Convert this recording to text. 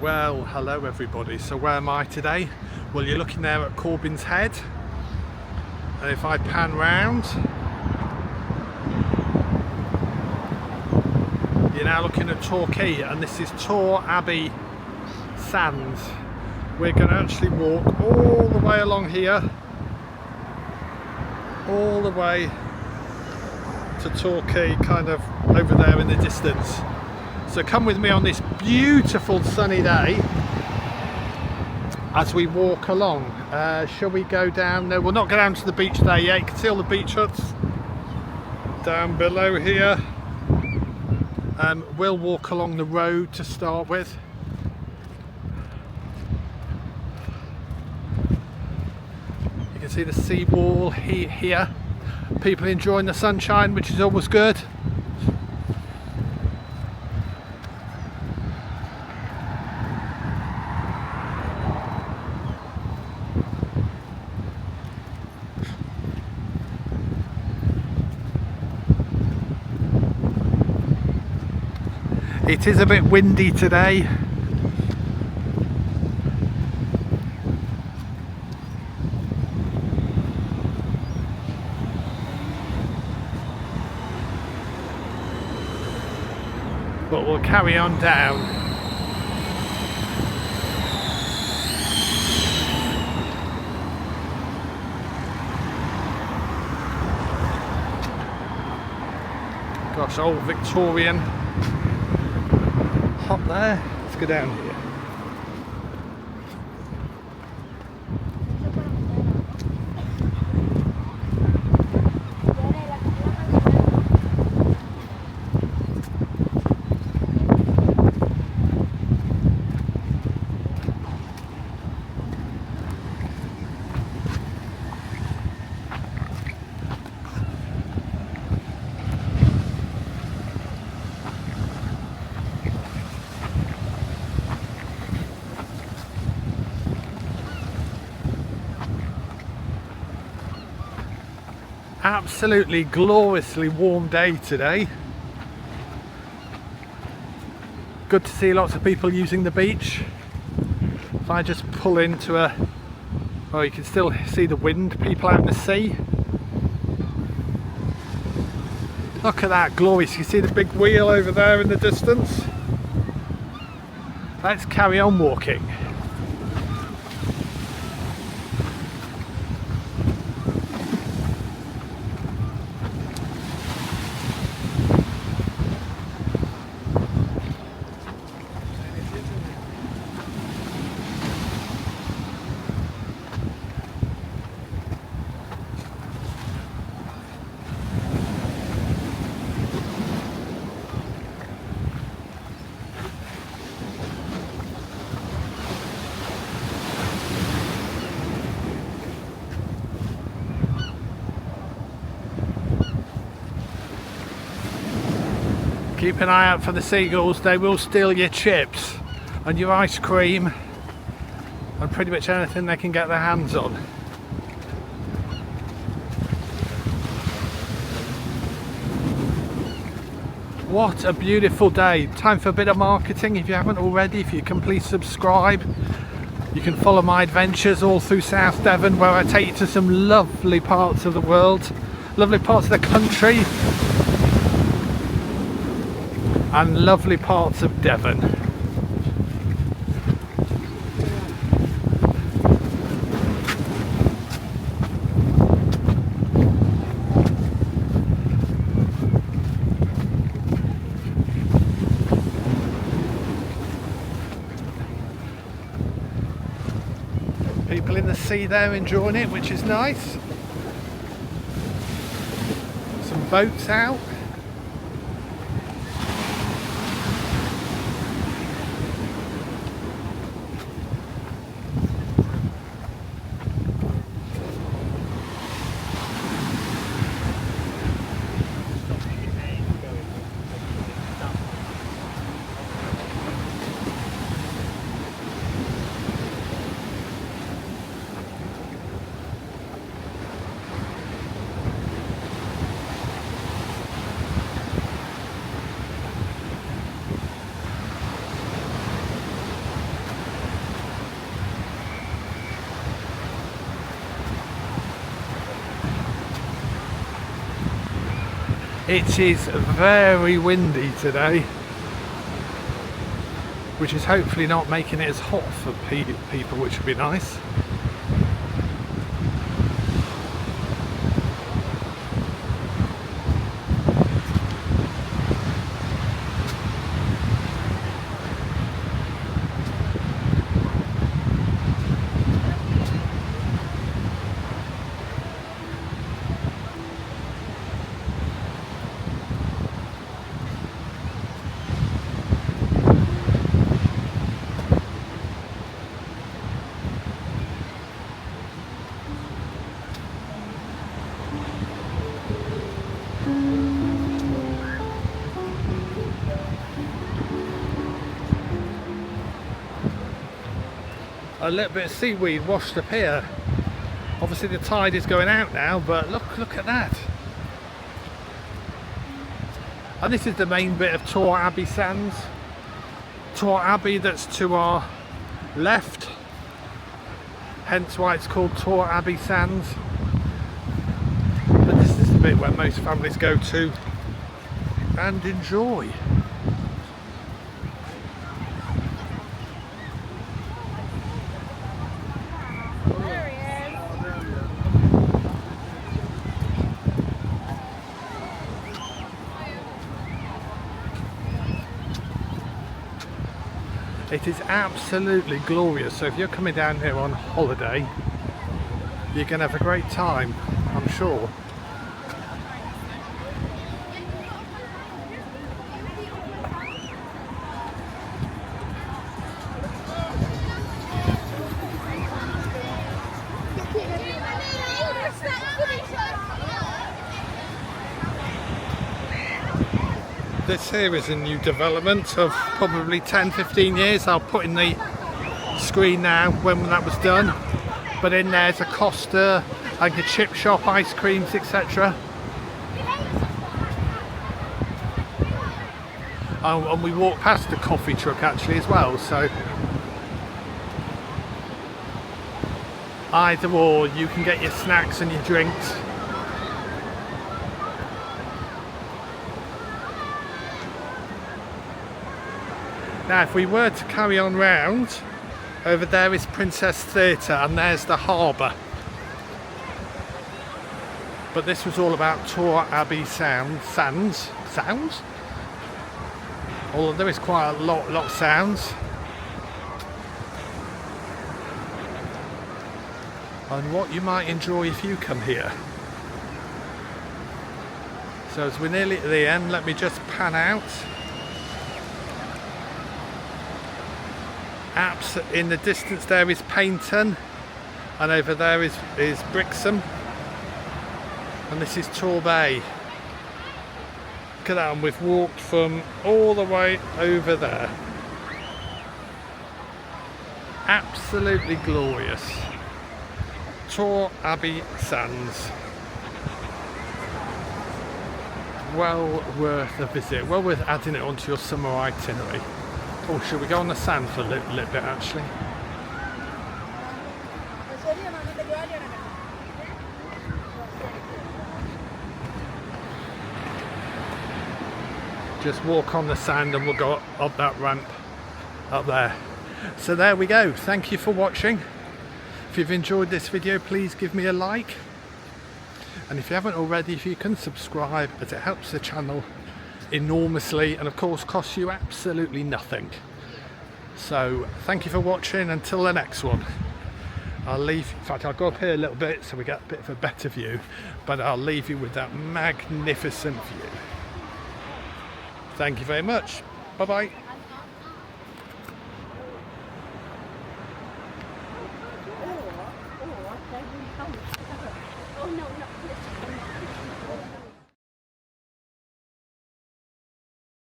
Well, hello everybody. So where am I today? Well, you're looking there at Corbin's Head, and if I pan round, you're now looking at Torquay, and this is Torre Abbey Sands. We're going to actually walk all the way along here, all the way to Torquay, kind of over there in the distance. So come with me on this beautiful sunny day as we walk along. Shall we go down? No, we'll not go down to the beach there yet. You can see all the beach huts down below here. We'll walk along the road to start with. You can see the seawall here. People enjoying the sunshine, which is always good. It is a bit windy today. But we'll carry on down. Gosh, old Victorian. Hop there. Let's go down here. Absolutely gloriously warm day today. Good to see lots of people using the beach. If I just pull into a, oh, you can still see the wind, people out in the sea. Look at that, glorious. You can see the big wheel over there in the distance. Let's carry on walking. Keep an eye out for the seagulls. They will steal your chips and your ice cream and pretty much anything they can get their hands on. What a beautiful day. Time for a bit of marketing. If you haven't already, if you can please subscribe. You can follow my adventures all through South Devon, where I take you to some lovely parts of the world, lovely parts of the country, and lovely parts of Devon. People in the sea there enjoying it, which is nice. Some boats out. It is very windy today, which is hopefully not making it as hot for people, which would be nice. A little bit of seaweed washed up here. Obviously the tide is going out now, but look at that. And this is the main bit of Torre Abbey Sands. Torre Abbey, that's to our left, hence why it's called Torre Abbey Sands. But this is the bit where most families go to and enjoy. It is absolutely glorious, so if you're coming down here on holiday, you're going to have a great time, I'm sure. This here is a new development of probably 10-15 years. I'll put in the screen now when that was done. But in there's a Costa, like a chip shop, ice creams, etc. And we walked past the coffee truck actually as well, so either or, you can get your snacks and your drinks. Now if we were to carry on round, over there is Princess Theatre and there's the harbour. But this was all about Torre Abbey Sands. Although there is quite a lot of sounds. And what you might enjoy if you come here. So as we're nearly at the end, let me just pan out. In the distance there is Paignton, and over there is Brixham, and this is Tor Bay. Look at that, and we've walked from all the way over there. Absolutely glorious. Torre Abbey Sands. Well worth a visit, well worth adding it onto your summer itinerary. Oh, should we go on the sand for a little bit actually? Just walk on the sand and we'll go up that ramp up there. So there we go. Thank you for watching. If you've enjoyed this video, please give me a like. And if you haven't already, if you can subscribe, as it helps the channel enormously and of course costs you absolutely nothing. So thank you for watching. Until the next one, I'll leave, in fact I'll go up here a little bit so we get a bit of a better view, but I'll leave you with that magnificent view. Thank you very much. Bye bye.